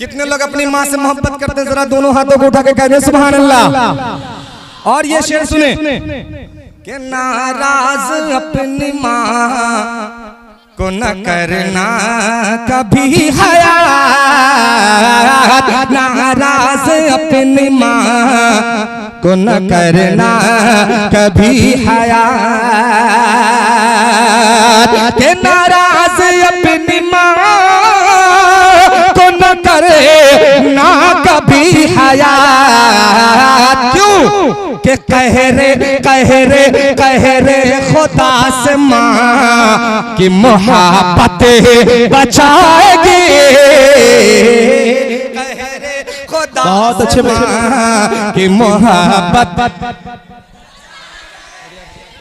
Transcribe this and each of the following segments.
कितने लोग अपनी माँ से मोहब्बत करते हैं? जरा दोनों हाथों को उठा के कह दे सुभान अल्लाह। और ये शेर सुने कि नाराज अपनी माँ को न करना कभी हया, नाराज अपनी माँ को न करना कभी हया, के नाराज अपनी माँ को न करे ना कभी हया। क्यों कि कह रे खुदा से माँ की मोहब्बत बचाएगी, बहुत अच्छे माँ की मोहब्बत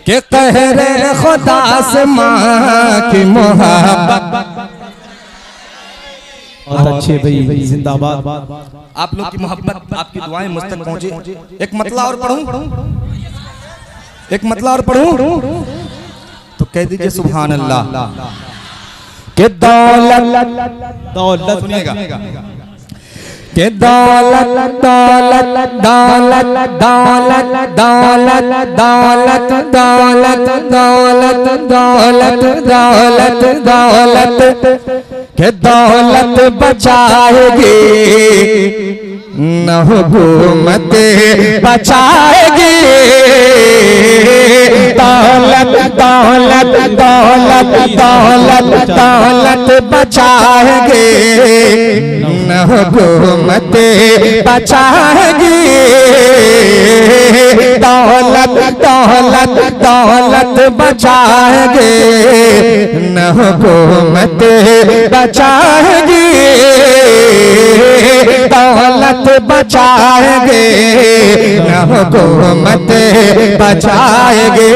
के कह रे खुदा से माँ की मोहब्बत। बहुत अच्छे भाई, जिंदाबाद। आप लोग की मोहब्बत, आपकी दुआएं मुझ तक पहुंचे। एक मतला और पढ़ूं, एक मतला और पढ़ूं तो कह दीजिए सुभान अल्लाह। के दौलत सुनिएगा, के दौलत दौलत दौलत दौलत दौलत दौलत दौलत दौलत दौलत दौलत दौलत के दौलत बचाएगी न हुकूमत बचाएगी, दौलत दौलत दौलत दौलत दौलत बचाएगी न हुकूमत बचाएगी, दौलत दौलत दौलत बचाएगी न हुकूमत बचाएगी, दौलत बचाएगे न हुकूमत बचाएगे,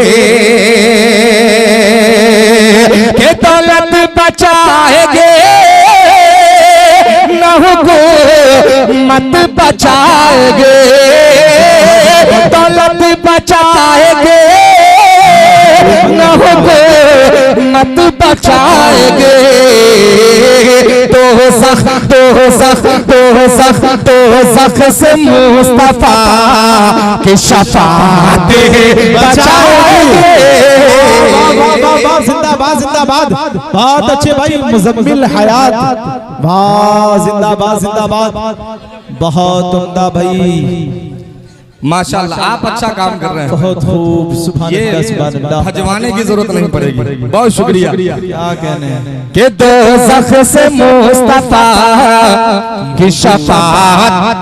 के दौलत बचाएगे न हुकूमत बचाएगे, दौलत बचाएगे न हुकूमत बचाएगे, तो सख से मुस्तफा की शफाअत बचाएंगे। जिंदाबाद जिंदाबाद, बहुत अच्छे भाई, मुजम्मिल हयात, वाह जिंदाबाद जिंदाबाद, बहुत उम्दा भाई, माशाल्लाह आप अच्छा काम कर रहे हैं, बहुत खूब, सुभान अल्लाह सुभान अल्लाह, भजवाने की जरूरत नहीं पड़ेगी, बहुत शुक्रिया। क्या कहने के दोज़ख से मुस्तफा की शफाअत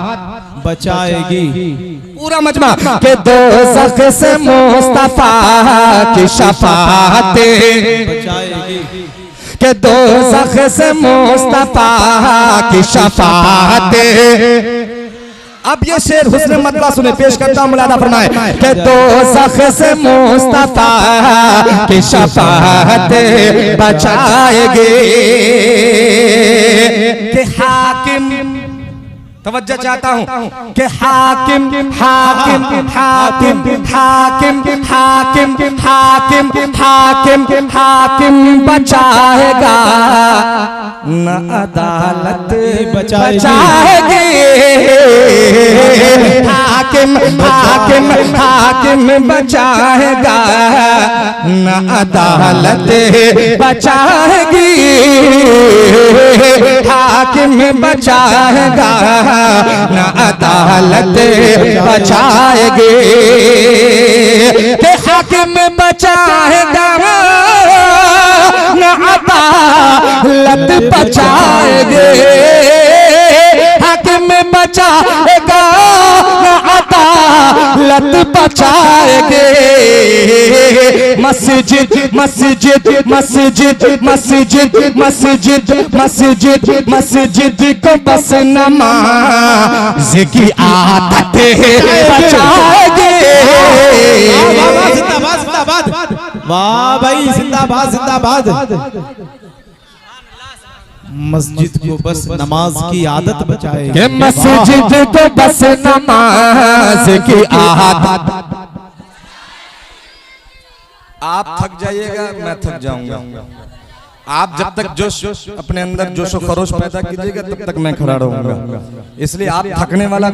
बचाएगी, पूरा मजमा, के दोज़ख से मुस्तफा की शफाअत बचाएगी, के दोज़ख से मुस्तफा की शफाअत। अब ये शेर हुस्न मतला सुने, पेश करता हूं, मुलादा फरमाए कि दोज़ख से मुस्तफा की शफाअत बचाएगी, कि हाकिम, तवज्जो चाहता हूं कि हाकिम हाकिम हाकिम हाकिम हाकिम हाकिम हाकिम हाकिम बचाएगा न अदालत बचाएगी, हाकिम हाकिम हाकिम बचाएगा न अदालत बचाएगी, हाकिम बचाएगा न अदालत बचाएगी, के हाकिम बचाएगा न अदालत बचाएगे, हाकिम बचाएगा न अदालत बचाएगे, मस्जिद मस्जिद मस्जिद मस्जिद मस्जिद मस्जिद मस्जिद को बस नमाज की आदत बचाएगे। जिंदाबाद जिंदाबाद, वाह भाई, जिंदाबाद जिंदाबाद। मस्जिद को बस नमाज की आदत बचाएगी, मस्जिद को बस नमाज की आदत। आप थक जाइएगा, मैं थक जाऊंगा, आप जब तक जोश अपने अंदर जोशो खरोश पैदा कीजिएगा तब तक मैं खड़ा रहूंगा। इसलिए आप थकने वाला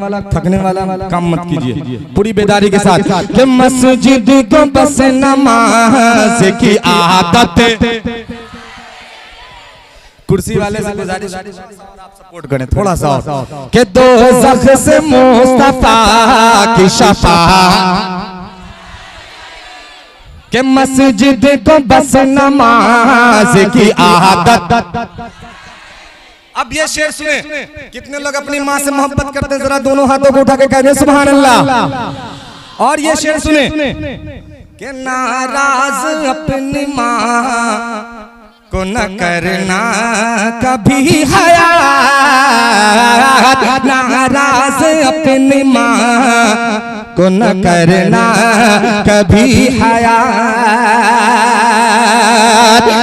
काम मत कीजिए, पूरी बेदारी के साथ। कि मस्जिद को बस नमाज की आदत, कुर्सी वाले से गुजारिश आप सपोर्ट करें थोड़ा सा और। कि दोज़ख से मुस्तफा की शफाअत, कि मस्जिद को बस नमाज की आदत। अब ये शेर सुने, कितने लोग अपनी माँ से मोहब्बत करते हैं, जरा दोनों हाथों को उठा के कह दे सुभान अल्लाह। और ये शेर सुने, कि नाराज अपनी माँ को न करना कभी हया, नाराज अपनी माँ को न करना कभी हया,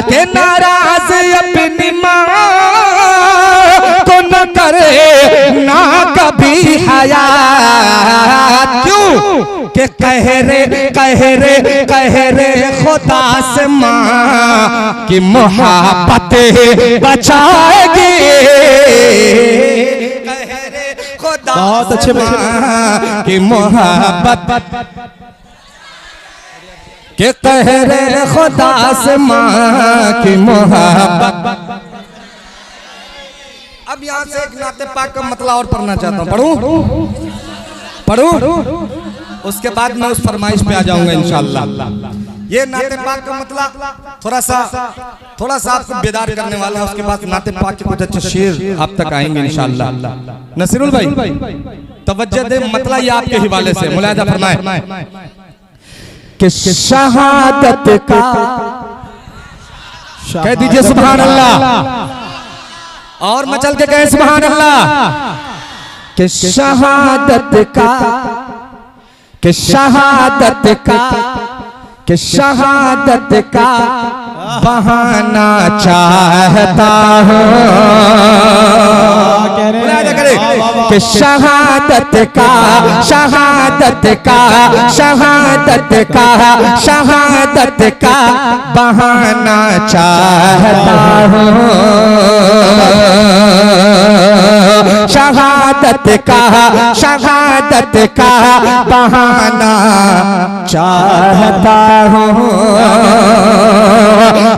के नाराज अपनी माँ को न करे ना कभी हया। क्यों? के कह रे खुदा से माँ की मोहब्बत बचाएगी, बहुत अच्छे की मोहब्बत, के कह रे खुदा से माँ की मोहब्बत। अब यहाँ से एक नाते पाक का मतलब और पढ़ना चाहता हूँ, पढ़ूं? उसके बाद मैं उस फरमाइश पे आ जाऊंगा इंशाअल्लाह। ये नाते पाक का मतलब थोड़ा सा आपको बेदार करने वाला है। उसके बाद नाते पाक के कुछ अच्छे शेर आप तक आएंगे इंशाअल्लाह। नसीरुल भाई तवज्जो दे, मतलब ये आपके हिवाले से मुलाहिजा फरमाए कि शहादत का कह दीजिए सुभान अल्लाह, और मचल के कहे सुभान अल्लाह। कि शहादत का, कि शहादत का, कि शहादत का बहाना चाहता हूँ, कि शहादत का, शहादत का, शहादत का, शहादत का बहाना चाहता हूँ, शहादत का, शहादत का बहाना चाहता हूँ,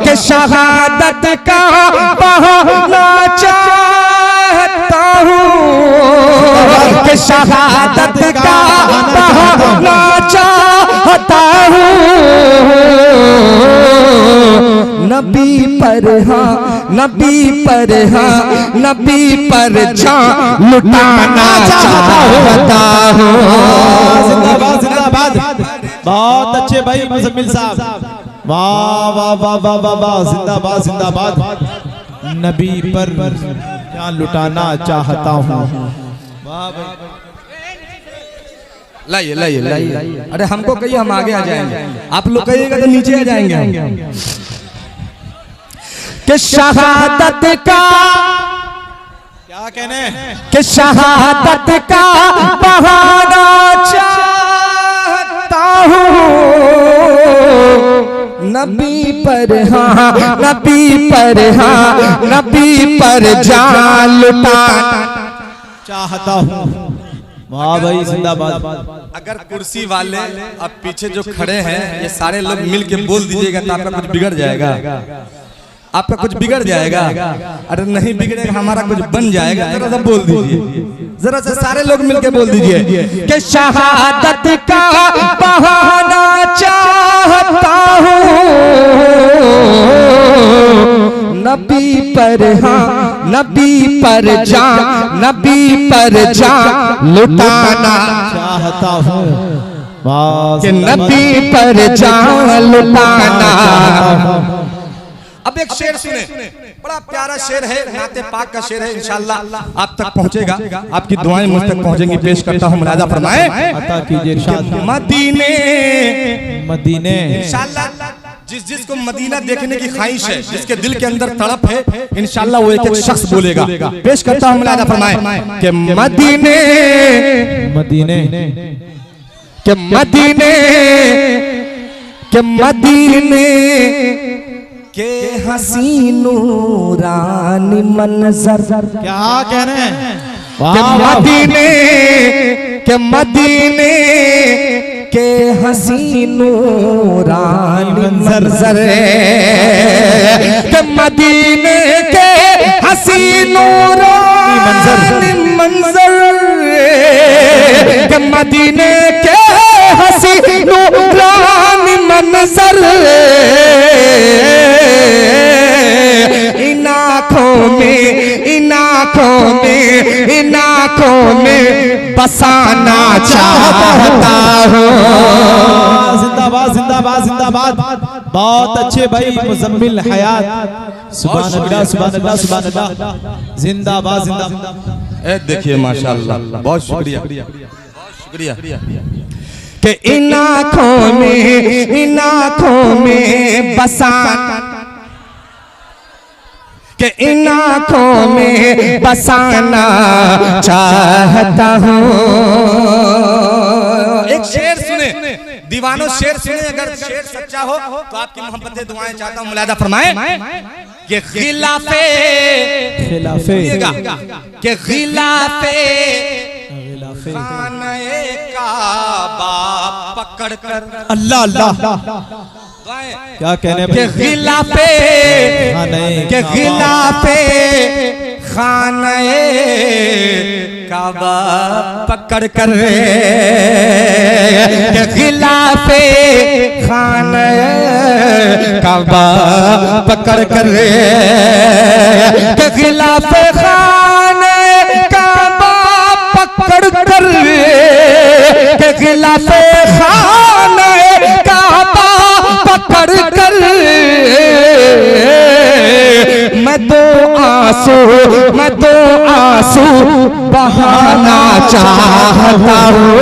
कि शहादत का बहाना चाहता हूँ, कि शहादत का बहाना चाहता हूँ, नबी पर हाँ, नबी पर हाँ, नबी पर जान लुटाना चाहता हूँ। जिंदाबाद जिंदाबाद, बहुत अच्छे भाई मुज़म्मिल साहब, वाह वाह वाह वाह वाह वाह, जिंदाबाद जिंदाबाद। नबी पर जान लुटाना चाहता हूँ, वाह भाई। लाइए लाइए लाइए, अरे हमको कहिए हम आगे आ जाएंगे, आप लोग कहिएगा तो नीचे आ जाएंगे। कि शहादत का, क्या कहने, कि शहादत का बहाना चाहता हूँ, नबी पर हाँ, नबी पर हाँ, नबी पर जान लुटाना चाहता हूँ, वाह भाई जिंदाबाद। अगर कुर्सी वाले अब पीछे जो खड़े हैं ये सारे लोग मिल के बोल दीजिएगा तो आपका कुछ बिगड़ जाएगा, आपका कुछ बिगड़ जाएगा। अरे नहीं बिगड़ेगा, हमारा कुछ बन जाएगा। जरा सा बोल दीजिए, जरा से सारे लोग मिलके बोल दीजिए कि शहादत का बहाना चाहता हूँ, नबी पर हाँ, नबी पर जान, नबी पर जान लुटाना चाहता हूँ, कि नबी पर जान लुटाना। अब एक शेर सुने, बड़ा प्यारा शेर है, नाते पाक का शेर है, इंशाअल्लाह आप तक पहुंचेगा, आपकी दुआएं मुझ तक पहुंचेंगी। पेश करता हूं, मुलाहिजा फरमाएं। अता कीजिए इरशाद। मदीने मदीने, इंशाअल्लाह जिसको मदीना देखने की ख्वाहिश है, जिसके दिल के अंदर तड़प है, इंशाअल्लाह वो एक एक शख्स बोलेगा। पेश करता हूं, मुलाहिजा फरमाएं कि मदीने, मदीने, कि मदीने, कि मदीने के हसीनूरानी मंजर क्या कह रहे हैं? के मदीने के हसीनूरानी मंजर के मदीने के हसीनूरानी मंजर के मदीने के हसीनूरानी मंजर इन आँखों में बसाना चाहता हूँ। जिंदाबाद जिंदाबाद जिंदाबाद। बहुत अच्छे भाई मुजम्मिल हयात। सुभान अल्लाह सुभान अल्लाह सुभान अल्लाह। जिंदाबाद जिंदाबाद। देखिए माशाअल्लाह, बहुत शुक्रिया कि इन आँखों में बसाना कि इन आँखों में बसाना चाहता हूँ। एक शेर सुने दीवानों, शेर सुने। अगर शेर सच्चा हो तो आपकी मोहब्बतें दुआएं चाहता हूँ। मुलादा फरमाएं कि खिलाफे कि खिलाफे खाने काबा पकड़ कर अल्लाह अल्लाह क्या कहने के खिलाफे खाने काबा पकड़ कर के खिलाफे खाने काबा पकड़ कर के खिलाफे खाने काबा पकड़ कर के खिलाफे खाने काबा पकड़ कर मैं दो आंसू बहाना चाहता हूँ।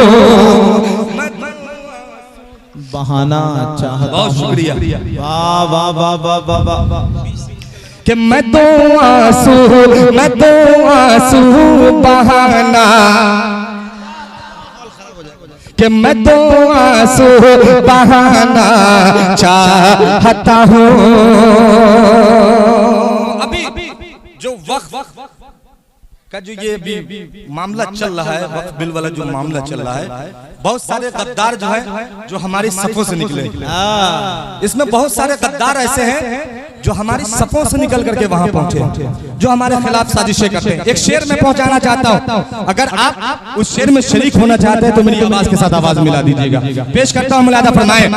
बहाना चाहता। बहुत शुक्रिया। वाह वाह वाह वाह वाह वाह। कि मैं दो आंसू बहाना कि मैं दो आंसू बहाना चाहता हूँ। अभी जो वक्त का जो ये भी मामला चल रहा है, वक्त बिल वाला जो मामला चल रहा है, बहुत सारे गद्दार जो है जो हमारी सफों से निकले। इसमें बहुत सारे गद्दार ऐसे हैं जो हमारी सफों से निकल करके वहां पहुंचे, जो हमारे खिलाफ साजिशें करते हैं। एक शेर में पहुंचाना चाहता हूं, अगर आप उस शेर में शरीक होना चाहते हैं तो मेरी आवाज के साथ आवाज मिला दीजिएगा। पेश करता हूं, मुलादा फरमाएं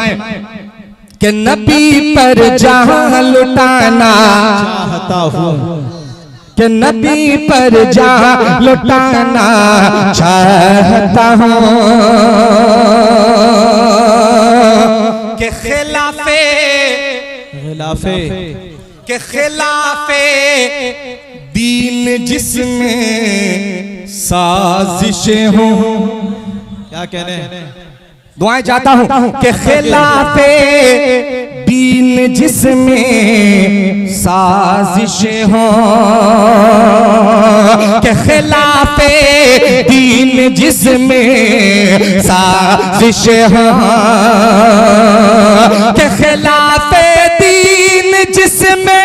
कि नबी पर जहां लुटाना चाहता हूँ कि नबी पर जहां लुटाना चाहता हूँ कि खिलाफे दीन जिसमें साजिशें हों। क्या कहने हैं? दुआएं चाहता हूं कि खिलाफे दीन जिसमें साजिशें हों कि खिलाफे दीन जिसमें साजिशें हों कि खिलाफे दीन जिसमें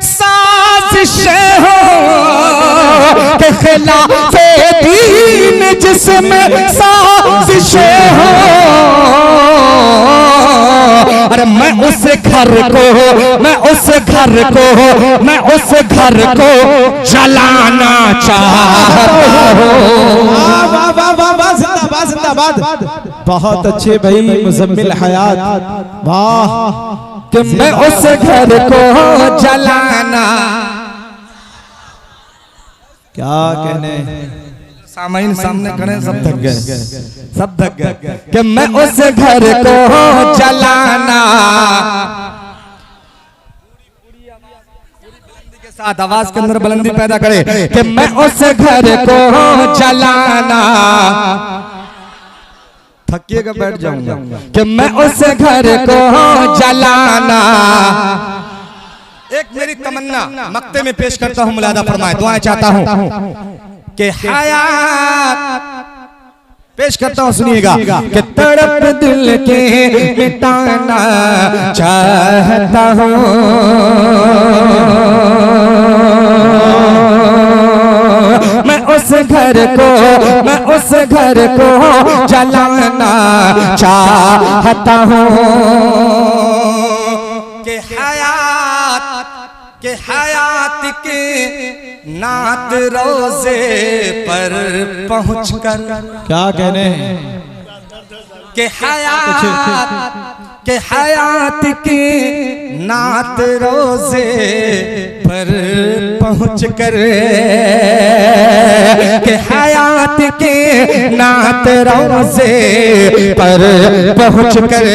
साजिशें हों कि खिलाफे दीन जिसमें साजिशें हों। अरे मैं उस घर को जलाना चाहता हूँ। जिंदाबाद जिंदाबाद। बहुत अच्छे भाई मुजम्मिल हयात। वाह कि मैं उस घर को जलाना। क्या कहने? सामाइन सामने खड़े, सब थक गए कि मैं उस घर को जलाना। के साथ आवाज के अंदर बुलंदी पैदा करे कि मैं उस घर को जलाना। थकिएगा बैठ जाऊंगा कि मैं उस घर को जलाना। एक मेरी तमन्ना मक्ते में पेश करता हूं, मुलादा फरमाए। दुआएं चाहता हूं कि पेश करता हूं, सुनिएगा कि तड़प दिल के मिटाना चाहता हूं, मैं उस घर को जलाना चाहता हूं, के हयात के नात रोजे पर पहुंचकर, क्या कहने हैं, के हयात के नात रोजे पर पहुंचकर, के हयात के नात रोजे पर पहुंचकर,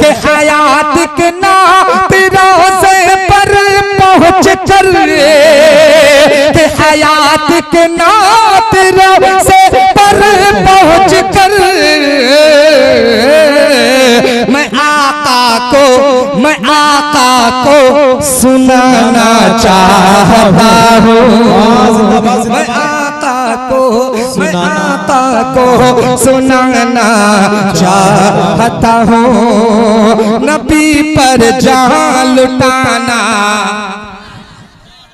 के हयात के नात रोजे पर पहुंचकर, के हयात के नात रोजे पर पहुंचकर, मैं आका को सुनाना चाहता हूँ, मैं आका को सुनाना चाहता हूँ, नबी पर जान लुटाना